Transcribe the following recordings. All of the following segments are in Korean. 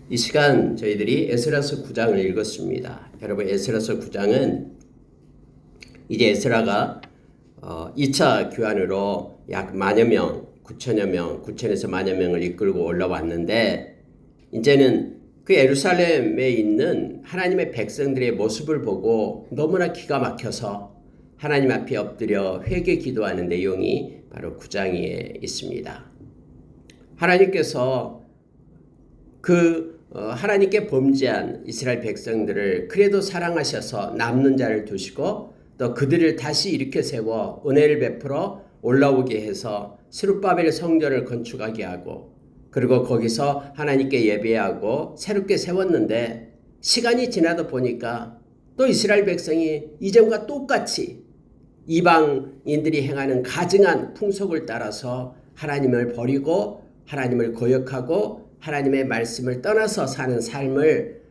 이 시간 저희들이 에스라서 9장을 읽었습니다. 여러분, 에스라서 9장은 이제 에스라가 2차 교환으로 약 만여 명, 9천여 명, 9천에서 만여 명을 이끌고 올라왔는데, 이제는 그 예루살렘에 있는 하나님의 백성들의 모습을 보고 너무나 기가 막혀서 하나님 앞에 엎드려 회개 기도하는 내용이 바로 9장에 있습니다. 하나님께서 하나님께 범죄한 이스라엘 백성들을 그래도 사랑하셔서 남는 자를 두시고 또 그들을 다시 일으켜 세워 은혜를 베풀어 올라오게 해서 스룹바벨 성전을 건축하게 하고, 그리고 거기서 하나님께 예배하고 새롭게 세웠는데, 시간이 지나다 보니까 또 이스라엘 백성이 이전과 똑같이 이방인들이 행하는 가증한 풍속을 따라서 하나님을 버리고 하나님을 거역하고 하나님의 말씀을 떠나서 사는 삶을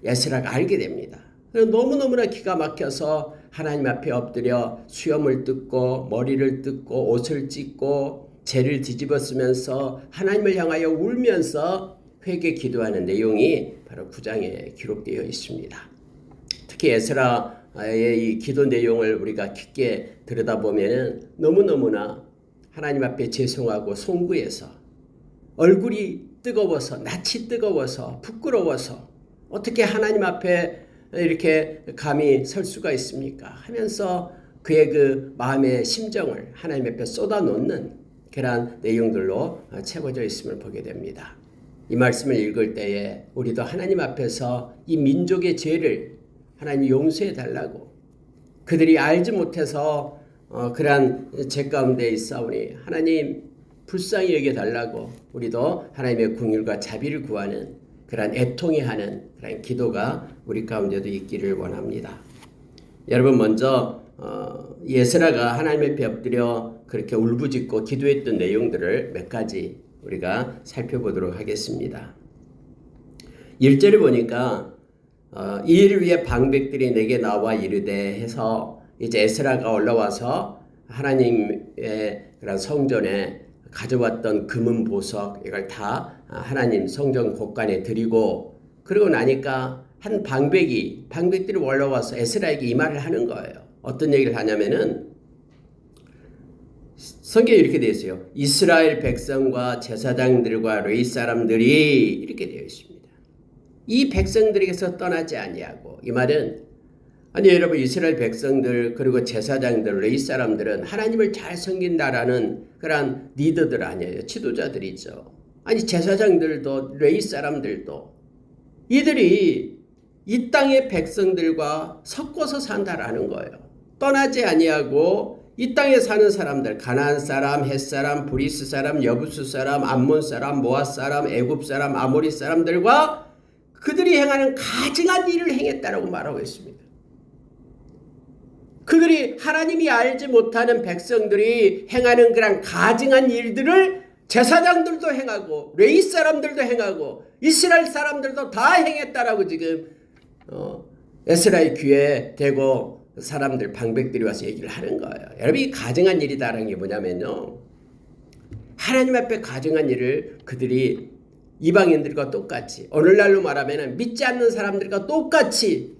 에스라가 알게 됩니다. 너무너무나 기가 막혀서 하나님 앞에 엎드려 수염을 뜯고 머리를 뜯고 옷을 찢고 죄를 뒤집어 쓰면서 하나님을 향하여 울면서 회개 기도하는 내용이 바로 9장에 기록되어 있습니다. 특히 에스라의 이 기도 내용을 우리가 깊게 들여다보면 너무너무나 하나님 앞에 죄송하고 송구해서 얼굴이 뜨거워서, 낯이 뜨거워서, 부끄러워서 어떻게 하나님 앞에 이렇게 감히 설 수가 있습니까 하면서 그의 그 마음의 심정을 하나님 앞에 쏟아놓는 그런 내용들로 채워져 있음을 보게 됩니다. 이 말씀을 읽을 때에 우리도 하나님 앞에서 이 민족의 죄를 하나님 용서해 달라고, 그들이 알지 못해서 그러한 죄 가운데 있사오니 하나님 불쌍히 여겨달라고 우리도 하나님의 긍휼과 자비를 구하는 그런 애통해 하는 그런 기도가 우리 가운데도 있기를 원합니다. 여러분, 먼저 에스라가 하나님 앞에 엎드려 그렇게 울부짖고 기도했던 내용들을 몇 가지 우리가 살펴보도록 하겠습니다. 1절에 보니까 이 일을 위해 방백들이 내게 나와 이르되 해서, 이제 에스라가 올라와서 하나님의 그런 성전에 가져왔던 금은 보석 이걸 다 하나님 성전 곳간에 드리고, 그러고 나니까 한 방백들이 올라와서 에스라에게 이 말을 하는 거예요. 어떤 얘기를 하냐면은 성경에 이렇게 되어 있어요. 이스라엘 백성과 제사장들과 레위 사람들이 이렇게 되어 있습니다. 이 백성들에게서 떠나지 아니하고, 이 말은 아니 여러분, 이스라엘 백성들 그리고 제사장들 레위 사람들은 하나님을 잘 섬긴다라는 그런 리더들 아니에요. 지도자들이죠. 아니 제사장들도 레위 사람들도 이들이 이 땅의 백성들과 섞어서 산다라는 거예요. 떠나지 아니하고 이 땅에 사는 사람들, 가나안 사람, 헷 사람, 브리스 사람, 여부수 사람, 암몬 사람, 모압 사람, 애굽 사람, 아모리 사람들과 그들이 행하는 가증한 일을 행했다라고 말하고 있습니다. 그들이 하나님이 알지 못하는 백성들이 행하는 그런 가증한 일들을 제사장들도 행하고 레위 사람들도 행하고 이스라엘 사람들도 다 행했다라고 지금 에스라의 귀에 대고 사람들, 방백들이 와서 얘기를 하는 거예요. 여러분, 이 가증한 일이다라는 게 뭐냐면요, 하나님 앞에 가증한 일을 그들이 이방인들과 똑같이, 오늘날로 말하면 믿지 않는 사람들과 똑같이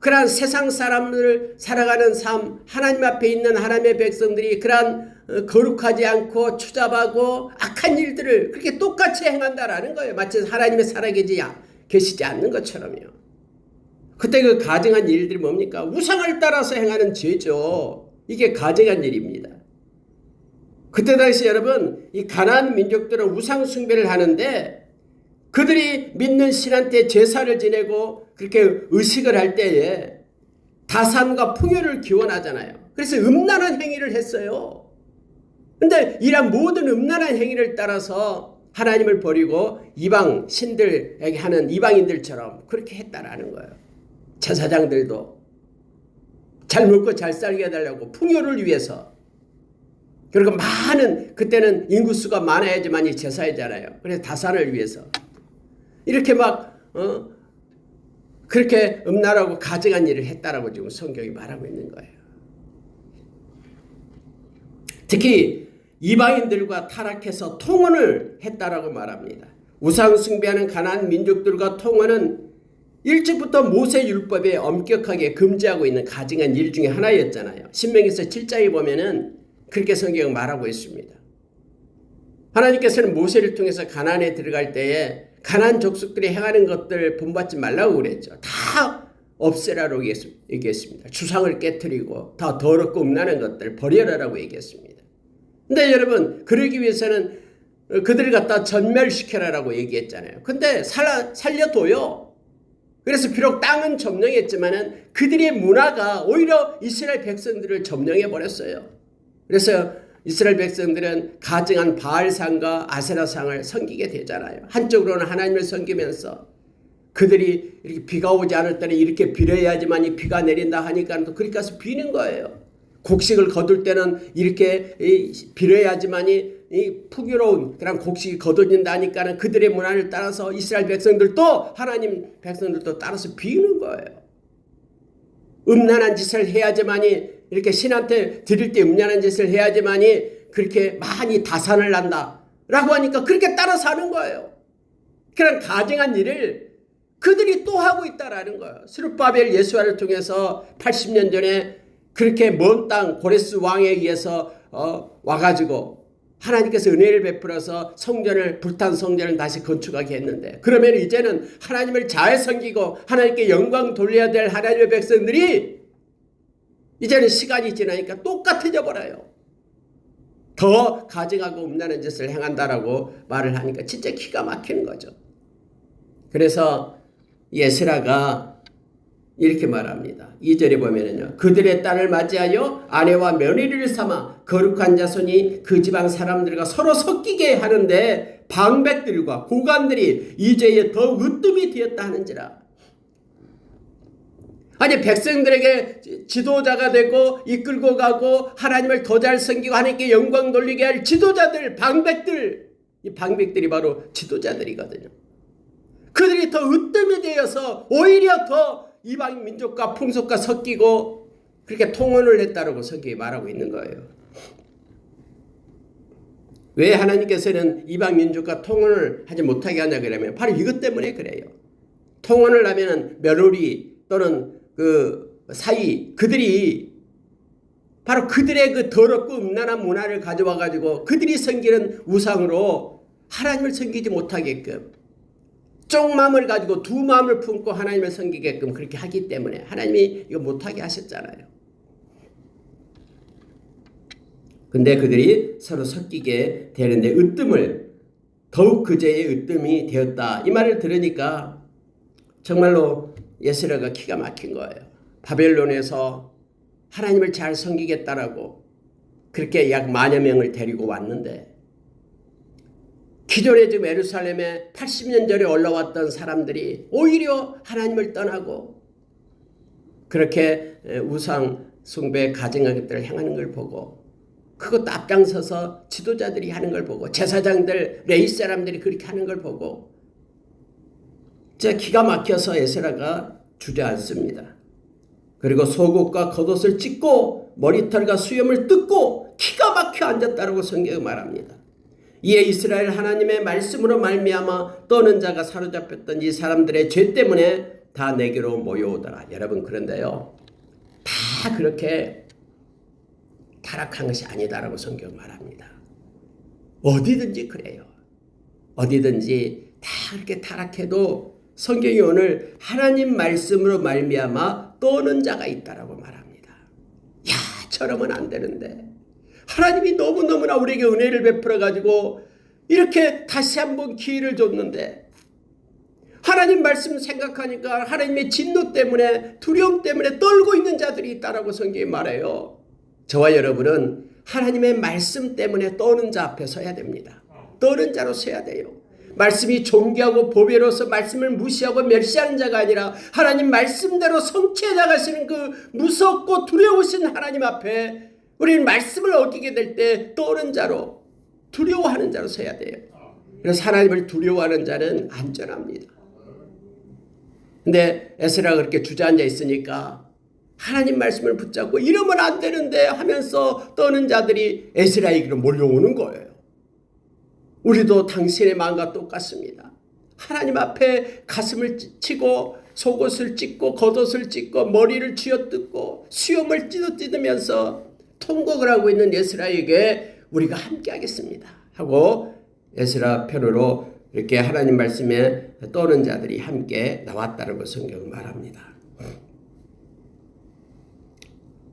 그러한 세상 사람들을 살아가는 삶, 하나님 앞에 있는 하나님의 백성들이 그러한 거룩하지 않고 추잡하고 악한 일들을 그렇게 똑같이 행한다라는 거예요. 마치 하나님의 살아계시지 않는 것처럼요. 그때 그 가증한 일들이 뭡니까? 우상을 따라서 행하는 죄죠. 이게 가증한 일입니다. 그때 당시 여러분, 이 가나안 민족들은 우상 숭배를 하는데, 그들이 믿는 신한테 제사를 지내고 그렇게 의식을 할 때에 다산과 풍요를 기원하잖아요. 그래서 음란한 행위를 했어요. 그런데 이런 모든 음란한 행위를 따라서 하나님을 버리고 이방 신들에게 하는 이방인들처럼 그렇게 했다라는 거예요. 제사장들도 잘 먹고 잘 살게 해달라고 풍요를 위해서, 그리고 많은, 그때는 인구수가 많아야지만이 제사이잖아요. 그래서 다산을 위해서 이렇게 막 그렇게 음란하고 가증한 일을 했다라고 지금 성경이 말하고 있는 거예요. 특히 이방인들과 타락해서 통혼을 했다라고 말합니다. 우상 숭배하는 가나안 민족들과 통하는 일찍부터 모세 율법에 엄격하게 금지하고 있는 가증한 일 중에 하나였잖아요. 신명기서 7장에 보면은 그렇게 성경은 말하고 있습니다. 하나님께서는 모세를 통해서 가나안에 들어갈 때에 가나안 족속들이 행하는 것들 본받지 말라고 그랬죠. 다 없애라고 얘기했습니다. 주상을 깨트리고 다 더럽고 음란한 것들 버려라라고 얘기했습니다. 근데 여러분, 그러기 위해서는 그들을 갖다 전멸시켜라라고 얘기했잖아요. 근데 살려둬요. 그래서 비록 땅은 점령했지만은 그들의 문화가 오히려 이스라엘 백성들을 점령해 버렸어요. 그래서 이스라엘 백성들은 가증한 바알상과 아세라상을 섬기게 되잖아요. 한쪽으로는 하나님을 섬기면서 그들이 이렇게 비가 오지 않을 때는 이렇게 빌어야지만 비가 내린다 하니까 또 그렇게 가서 비는 거예요. 곡식을 거둘 때는 이렇게 빌어야지만이 풍요로운 그런 곡식이 거둬진다 하니까는 그들의 문화를 따라서 이스라엘 백성들도 하나님 백성들도 따라서 비는 거예요. 음란한 짓을 해야지만이 이렇게 신한테 드릴 때 음란한 짓을 해야지만이 그렇게 많이 다산을 난다 라고 하니까 그렇게 따라서 하는 거예요. 그런 가증한 일을 그들이 또 하고 있다라는 거예요. 스룹바벨 예수아를 통해서 80년 전에 그렇게 먼 땅 고레스 왕에 의해서 와가지고 하나님께서 은혜를 베풀어서 성전을 불탄 성전을 다시 건축하게 했는데, 그러면 이제는 하나님을 잘 섬기고 하나님께 영광 돌려야 될 하나님의 백성들이 이제는 시간이 지나니까 똑같아져 버려요. 더 가증하고 음란한 짓을 행한다라고 말을 하니까 진짜 기가 막히는 거죠. 그래서 에스라가 이렇게 말합니다. 2절에 보면은요, 그들의 딸을 맞이하여 아내와 며느리를 삼아 거룩한 자손이 그 지방 사람들과 서로 섞이게 하는데 방백들과 고관들이 이 죄에 더 으뜸이 되었다 하는지라. 아니, 백성들에게 지도자가 되고 이끌고 가고 하나님을 더 잘 섬기고 하나님께 영광 돌리게 할 지도자들, 방백들, 이 방백들이 바로 지도자들이거든요. 그들이 더 으뜸이 되어서 오히려 더 이방 민족과 풍속과 섞이고 그렇게 통혼을 했다라고 성경이 말하고 있는 거예요. 왜 하나님께서는 이방 민족과 통혼을 하지 못하게 하냐 그러면 바로 이것 때문에 그래요. 통혼을 하면 며느리 또는 그 사위, 그들이 바로 그들의 그 더럽고 음란한 문화를 가져와 가지고 그들이 섬기는 우상으로 하나님을 섬기지 못하게끔 쪽마음을 가지고 두 마음을 품고 하나님을 섬기게끔 그렇게 하기 때문에 하나님이 이거 못하게 하셨잖아요. 근데 그들이 서로 섞이게 되는데 으뜸을, 더욱 그 죄의 으뜸이 되었다, 이 말을 들으니까 정말로 에스라가 기가 막힌 거예요. 바벨론에서 하나님을 잘 섬기겠다라고 그렇게 약 10,000여 명을 데리고 왔는데, 기존에 지금 예루살렘에 80년 전에 올라왔던 사람들이 오히려 하나님을 떠나고 그렇게 우상 숭배 가증한 것들을 행하는 걸 보고, 그것도 앞장서서 지도자들이 하는 걸 보고, 제사장들 레위 사람들이 그렇게 하는 걸 보고 진짜 기가 막혀서 에스라가 주저앉습니다. 그리고 속옷과 겉옷을 찢고 머리털과 수염을 뜯고 기가 막혀 앉았다라고 성경이 말합니다. 이에 이스라엘 하나님의 말씀으로 말미암아 떠는 자가 사로잡혔던 이 사람들의 죄 때문에 다 내게로 모여오더라. 여러분, 그런데요, 다 그렇게 타락한 것이 아니다라고 성경 말합니다. 어디든지 그래요. 어디든지 다 그렇게 타락해도 성경이 오늘 하나님 말씀으로 말미암아 떠는 자가 있다라고 말합니다. 야, 저러면 안 되는데 하나님이 너무너무나 우리에게 은혜를 베풀어가지고 이렇게 다시 한번 기회를 줬는데 하나님 말씀 생각하니까 하나님의 진노 때문에, 두려움 때문에 떨고 있는 자들이 있다라고 성경이 말해요. 저와 여러분은 하나님의 말씀 때문에 떠는 자 앞에 서야 됩니다. 떠는 자로 서야 돼요. 말씀이 존귀하고 보배로서 말씀을 무시하고 멸시하는 자가 아니라 하나님 말씀대로 성취해 나가시는 그 무섭고 두려우신 하나님 앞에 우리는 말씀을 어기게 될 때 떠오른 자로, 두려워하는 자로 서야 돼요. 그래서 하나님을 두려워하는 자는 안전합니다. 근데 에스라가 그렇게 주저앉아 있으니까 하나님 말씀을 붙잡고 이러면 안 되는데 하면서 떠는 자들이 에스라에게로 몰려오는 거예요. 우리도 당신의 마음과 똑같습니다. 하나님 앞에 가슴을 치고 속옷을 찢고 겉옷을 찢고 머리를 쥐어뜯고 수염을 찢으면서 통곡을 하고 있는 에스라에게 우리가 함께 하겠습니다 하고 에스라 편으로 이렇게 하나님 말씀에 떠오른 자들이 함께 나왔다는 걸 성경은 말합니다.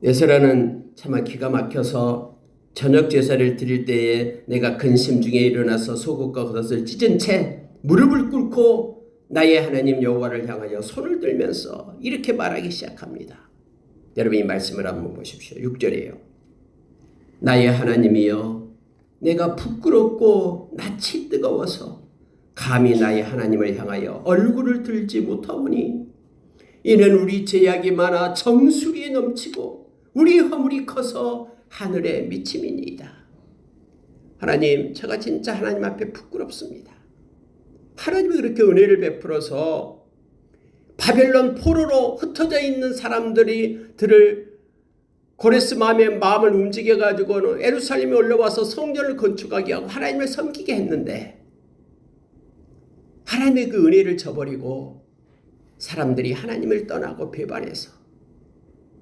에스라는 차마 기가 막혀서 저녁 제사를 드릴 때에 내가 근심 중에 일어나서 속옷과 겉옷을 찢은 채 무릎을 꿇고 나의 하나님 여호와를 향하여 손을 들면서 이렇게 말하기 시작합니다. 여러분 이 말씀을 한번 보십시오. 6절이에요. 나의 하나님이여, 내가 부끄럽고 낯이 뜨거워서 감히 나의 하나님을 향하여 얼굴을 들지 못하오니 이는 우리 죄악이 많아 정수리에 넘치고 우리 허물이 커서 하늘에 미침이니이다. 하나님, 제가 진짜 하나님 앞에 부끄럽습니다. 하나님이 그렇게 은혜를 베풀어서 바벨론 포로로 흩어져 있는 사람들을 고레스 마음의 마음을 움직여가지고 예루살렘에 올라와서 성전을 건축하게 하고 하나님을 섬기게 했는데 하나님의 그 은혜를 저버리고 사람들이 하나님을 떠나고 배반해서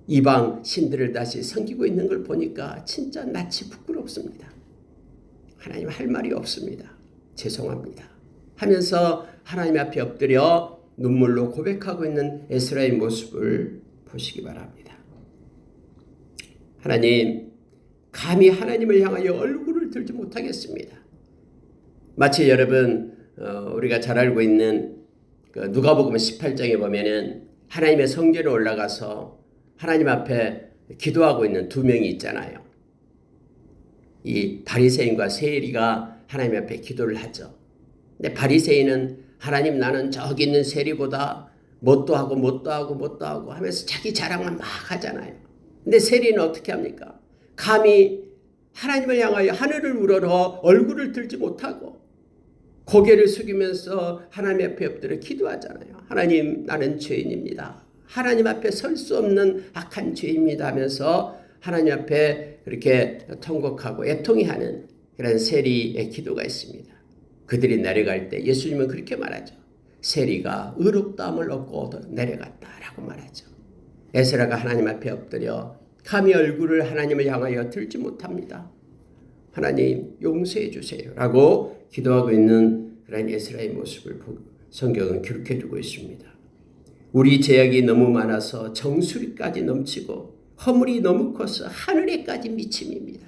이방 신들을 다시 섬기고 있는 걸 보니까 진짜 낯이 부끄럽습니다. 하나님 할 말이 없습니다. 죄송합니다 하면서 하나님 앞에 엎드려 눈물로 고백하고 있는 에스라의 모습을 보시기 바랍니다. 하나님, 감히 하나님을 향하여 얼굴을 들지 못하겠습니다. 마치 여러분 우리가 잘 알고 있는 누가복음 18장에 보면은 하나님의 성전에 올라가서 하나님 앞에 기도하고 있는 두 명이 있잖아요. 이 바리새인과 세리가 하나님 앞에 기도를 하죠. 근데 바리새인은 하나님, 나는 저기 있는 세리보다 뭣도 하고 하면서 자기 자랑만 막 하잖아요. 근데 세리는 어떻게 합니까? 감히 하나님을 향하여 하늘을 우러러 얼굴을 들지 못하고 고개를 숙이면서 하나님 앞에 엎드려 기도하잖아요. 하나님, 나는 죄인입니다. 하나님 앞에 설 수 없는 악한 죄입니다 하면서 하나님 앞에 그렇게 통곡하고 애통해하는 그런 세리의 기도가 있습니다. 그들이 내려갈 때 예수님은 그렇게 말하죠. 세리가 의롭다함을 얻고 내려갔다라고 말하죠. 에스라가 하나님 앞에 엎드려 감히 얼굴을 하나님을 향하여 들지 못합니다. 하나님 용서해 주세요 라고 기도하고 있는 그런 에스라의 모습을 성경은 기록해 두고 있습니다. 우리 죄악이 너무 많아서 정수리까지 넘치고 허물이 너무 커서 하늘에까지 미침입니다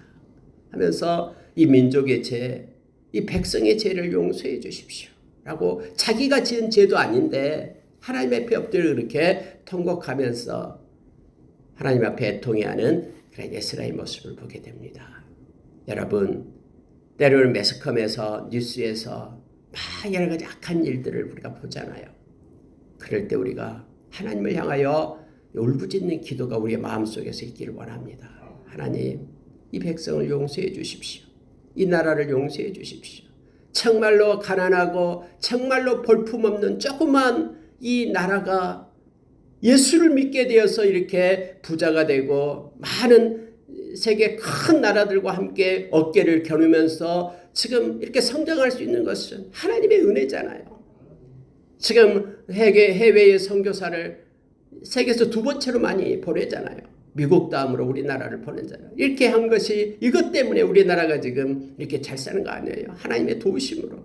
하면서 이 민족의 죄, 이 백성의 죄를 용서해 주십시오 라고 자기가 지은 죄도 아닌데 하나님 앞에 엎드려 그렇게 통곡하면서 하나님 앞에 애통해하는 그런 에스라의 모습을 보게 됩니다. 여러분, 때로는 매스컴에서 뉴스에서 막 여러 가지 악한 일들을 우리가 보잖아요. 그럴 때 우리가 하나님을 향하여 울부짖는 기도가 우리의 마음속에서 있기를 원합니다. 하나님, 이 백성을 용서해 주십시오. 이 나라를 용서해 주십시오. 정말로 가난하고 정말로 볼품없는 조그만 이 나라가 예수를 믿게 되어서 이렇게 부자가 되고 많은 세계 큰 나라들과 함께 어깨를 겨누면서 지금 이렇게 성장할 수 있는 것은 하나님의 은혜잖아요. 지금 해외의 선교사를 세계에서 두 번째로 많이 보내잖아요. 미국 다음으로 우리나라를 보내잖아요. 이렇게 한 것이 이것 때문에 우리나라가 지금 이렇게 잘 사는 거 아니에요. 하나님의 도우심으로.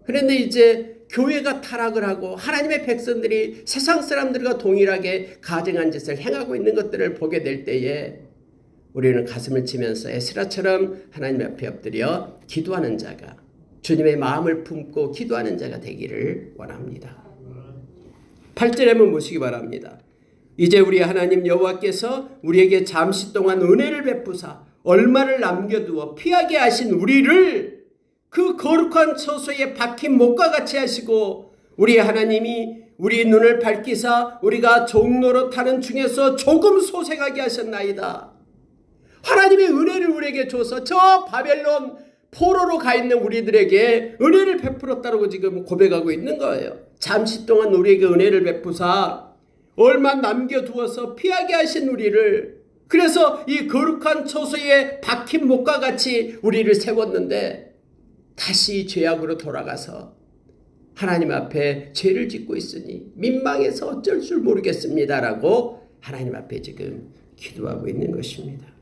그런데 이제 교회가 타락을 하고 하나님의 백성들이 세상 사람들과 동일하게 가증한 짓을 행하고 있는 것들을 보게 될 때에 우리는 가슴을 치면서 에스라처럼 하나님 앞에 엎드려 기도하는 자가, 주님의 마음을 품고 기도하는 자가 되기를 원합니다. 8절에 한번 보시기 바랍니다. 이제 우리 하나님 여호와께서 우리에게 잠시 동안 은혜를 베푸사 얼마를 남겨두어 피하게 하신 우리를 그 거룩한 처소에 박힌 목과 같이 하시고 우리 하나님이 우리 눈을 밝히사 우리가 종로로 타는 중에서 조금 소생하게 하셨나이다. 하나님의 은혜를 우리에게 줘서 저 바벨론 포로로 가 있는 우리들에게 은혜를 베풀었다고 지금 고백하고 있는 거예요. 잠시 동안 우리에게 은혜를 베푸사 얼마 남겨두어서 피하게 하신 우리를, 그래서 이 거룩한 처소에 박힌 목과 같이 우리를 세웠는데 다시 죄악으로 돌아가서 하나님 앞에 죄를 짓고 있으니 민망해서 어쩔 줄 모르겠습니다라고 하나님 앞에 지금 기도하고 있는 것입니다.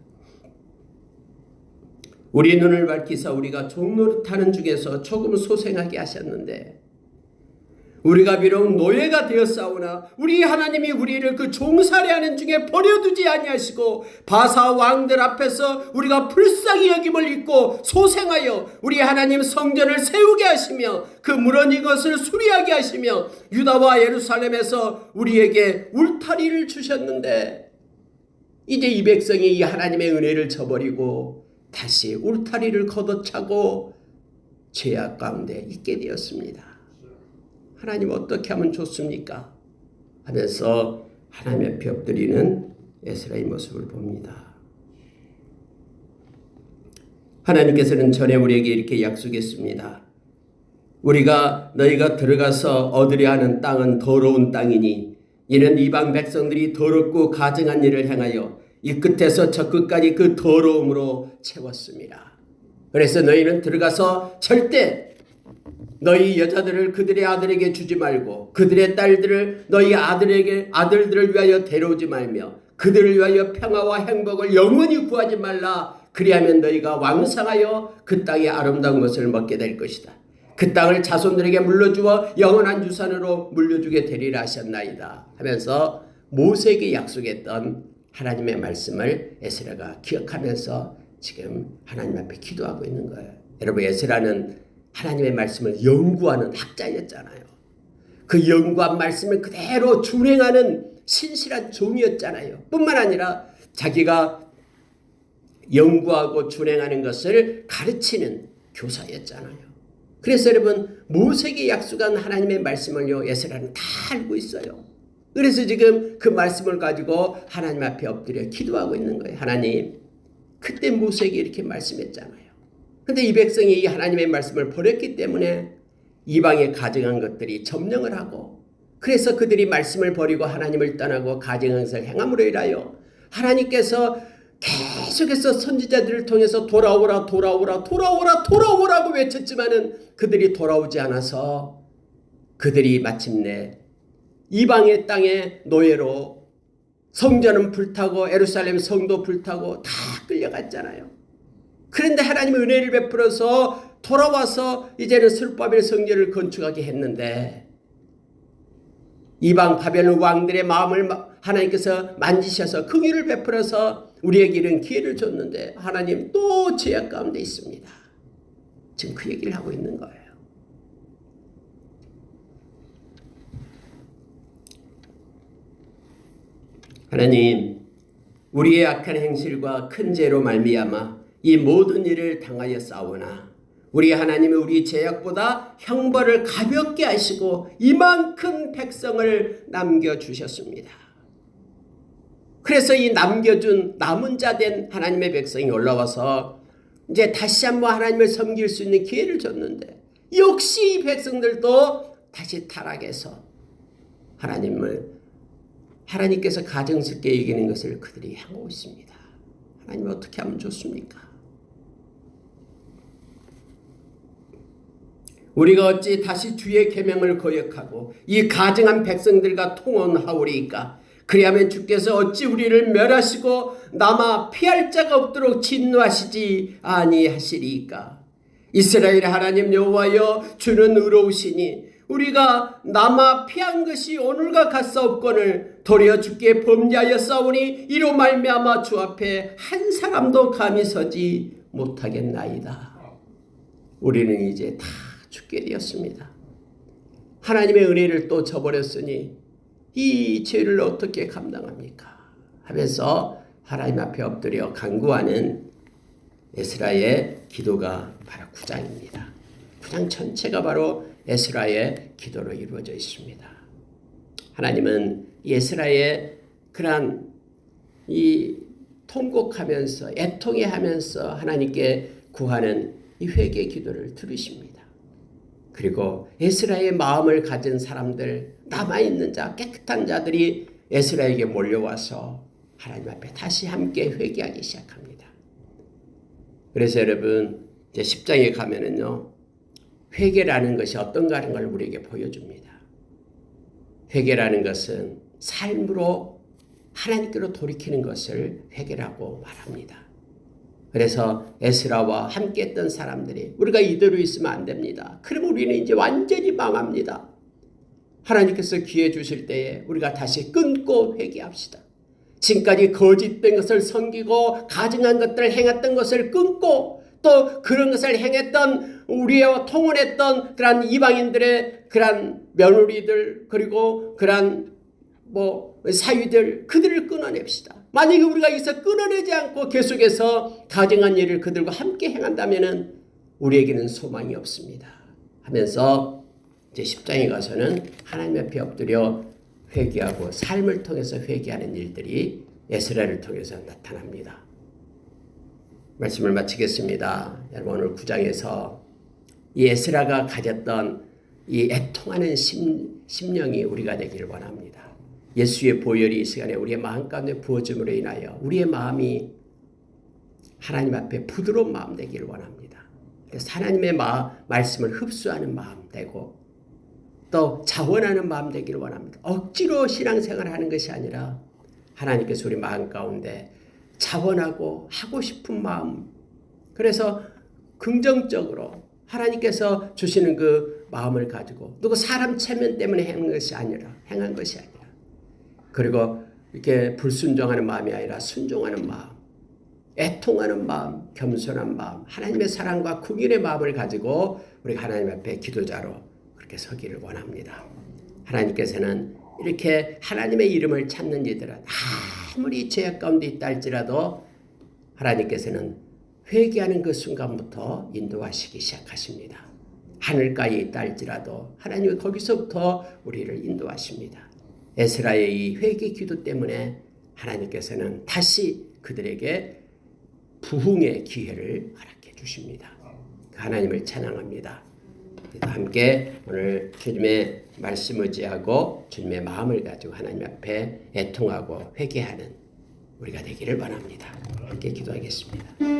우리 눈을 밝히사 우리가 종노릇하는 중에서 조금 소생하게 하셨는데 우리가 비록 노예가 되었사오나 우리 하나님이 우리를 그 종살이하는 중에 버려두지 아니하시고 바사 왕들 앞에서 우리가 불쌍히 여김을 입고 소생하여 우리 하나님 성전을 세우게 하시며 그 무너진 것을 수리하게 하시며 유다와 예루살렘에서 우리에게 울타리를 주셨는데 이제 이 백성이 이 하나님의 은혜를 저버리고 다시 울타리를 걷어차고 죄악 가운데 있게 되었습니다. 하나님 어떻게 하면 좋습니까? 하면서 하나님 앞에 엎드리는 에스라의 모습을 봅니다. 하나님께서는 전에 우리에게 이렇게 약속했습니다. 우리가 너희가 들어가서 얻으려 하는 땅은 더러운 땅이니 이는 이방 백성들이 더럽고 가증한 일을 행하여 이 끝에서 저 끝까지 그 더러움으로 채웠습니다. 그래서 너희는 들어가서 절대 너희 여자들을 그들의 아들에게 주지 말고 그들의 딸들을 너희 아들들을 위하여 데려오지 말며 그들을 위하여 평화와 행복을 영원히 구하지 말라. 그리하면 너희가 왕성하여 그 땅의 아름다운 것을 먹게 될 것이다. 그 땅을 자손들에게 물려주어 영원한 유산으로 물려주게 되리라 하셨나이다 하면서 모세에게 약속했던 하나님의 말씀을 에스라가 기억하면서 지금 하나님 앞에 기도하고 있는 거예요. 여러분, 에스라는 하나님의 말씀을 연구하는 학자였잖아요. 그 연구한 말씀을 그대로 준행하는 신실한 종이었잖아요. 뿐만 아니라 자기가 연구하고 준행하는 것을 가르치는 교사였잖아요. 그래서 여러분, 모세에게 약속한 하나님의 말씀을요, 에스라는 다 알고 있어요. 그래서 지금 그 말씀을 가지고 하나님 앞에 엎드려 기도하고 있는 거예요. 하나님, 그때 모세에게 이렇게 말씀했잖아요. 그런데 이 백성이 이 하나님의 말씀을 버렸기 때문에 이방에 가증한 것들이 점령을 하고 그래서 그들이 말씀을 버리고 하나님을 떠나고 가증한 것을 행함으로 인하여 하나님께서 계속해서 선지자들을 통해서 돌아오라 돌아오라 돌아오라 돌아오라고 외쳤지만은 그들이 돌아오지 않아서 그들이 마침내 이방의 땅에 노예로 성전은 불타고 예루살렘 성도 불타고 다 끌려갔잖아요. 그런데 하나님의 은혜를 베풀어서 돌아와서 이제는 스룹바벨 성전을 건축하게 했는데 이방 바벨론 왕들의 마음을 하나님께서 만지셔서 긍휼을 베풀어서 우리에게 이런 기회를 줬는데 하나님 또 죄악 가운데 있습니다. 지금 그 얘기를 하고 있는 거예요. 하나님, 우리의 악한 행실과 큰 죄로 말미암아 이 모든 일을 당하여 싸우나 우리 하나님이 우리 죄악보다 형벌을 가볍게 하시고 이만큼 백성을 남겨주셨습니다. 그래서 이 남겨준 남은 자 된 하나님의 백성이 올라와서 이제 다시 한번 하나님을 섬길 수 있는 기회를 줬는데 역시 이 백성들도 다시 타락해서 하나님께서 가증스럽게 이기는 것을 그들이 향하고 있습니다. 하나님 어떻게 하면 좋습니까? 우리가 어찌 다시 주의 계명을 거역하고 이 가증한 백성들과 통혼하오리이까? 그리하면 주께서 어찌 우리를 멸하시고 남아 피할 자가 없도록 진노하시지 아니하시리이까? 이스라엘 하나님 여호와여, 주는 의로우시니 우리가 남아 피한 것이 오늘과 같사옵거늘 도리어 주께 범죄하여 싸우니 이로 말미암아 주 앞에 한 사람도 감히 서지 못하겠나이다. 우리는 이제 다 죽게 되었습니다. 하나님의 은혜를 또 저버렸으니 이 죄를 어떻게 감당합니까? 하면서 하나님 앞에 엎드려 간구하는 에스라의 기도가 바로 9장입니다. 9장 전체가 바로 에스라의 기도로 이루어져 있습니다. 하나님은 에스라의 그러한 이 통곡하면서 애통해하면서 하나님께 구하는 이 회개 기도를 들으십니다. 그리고 에스라의 마음을 가진 사람들, 남아있는 자, 깨끗한 자들이 에스라에게 몰려와서 하나님 앞에 다시 함께 회개하기 시작합니다. 그래서 여러분 이제 10장에 가면은요, 회개라는 것이 어떤가 하는 걸 우리에게 보여줍니다. 회개라는 것은 삶으로 하나님께로 돌이키는 것을 회개라고 말합니다. 그래서 에스라와 함께 했던 사람들이 우리가 이대로 있으면 안 됩니다. 그러면 우리는 이제 완전히 망합니다. 하나님께서 기회 주실 때에 우리가 다시 끊고 회개합시다. 지금까지 거짓된 것을 섬기고 가증한 것들을 행했던 것을 끊고 또 그런 것을 행했던 우리와 통혼했던 그러한 이방인들의 그러한 며느리들 그리고 그러한 사위들 그들을 끊어냅시다. 만약에 우리가 여기서 끊어내지 않고 계속해서 가증한 일을 그들과 함께 행한다면 우리에게는 소망이 없습니다. 하면서 이제 10장에 가서는 하나님 앞에 엎드려 회개하고 삶을 통해서 회개하는 일들이 에스라를 통해서 나타납니다. 말씀을 마치겠습니다. 여러분 오늘 9장에서 이 에스라가 가졌던 이 애통하는 심령이 우리가 되기를 원합니다. 예수의 보혈이 이 시간에 우리의 마음 가운데 부어짐으로 인하여 우리의 마음이 하나님 앞에 부드러운 마음 되기를 원합니다. 그래서 하나님의 말씀을 흡수하는 마음 되고 또 자원하는 마음 되기를 원합니다. 억지로 신앙생활을 하는 것이 아니라 하나님께서 우리 마음 가운데 자원하고 하고 싶은 마음 그래서 긍정적으로 하나님께서 주시는 그 마음을 가지고 누구 사람 체면 때문에 행한 것이 아니라 그리고 이렇게 불순종하는 마음이 아니라 순종하는 마음 애통하는 마음 겸손한 마음 하나님의 사랑과 긍휼의 마음을 가지고 우리가 하나님 앞에 기도자로 그렇게 서기를 원합니다. 하나님께서는 이렇게 하나님의 이름을 찾는 이들은 아무리 죄악 가운데 있다 할지라도 하나님께서는 회개하는 그 순간부터 인도하시기 시작하십니다. 하늘가에 있다 할지라도 하나님은 거기서부터 우리를 인도하십니다. 에스라의 이 회개 기도 때문에 하나님께서는 다시 그들에게 부흥의 기회를 허락해 주십니다. 하나님을 찬양합니다. 함께 오늘 주님의 말씀 의지하고 주님의 마음을 가지고 하나님 앞에 애통하고 회개하는 우리가 되기를 원합니다. 함께 기도하겠습니다.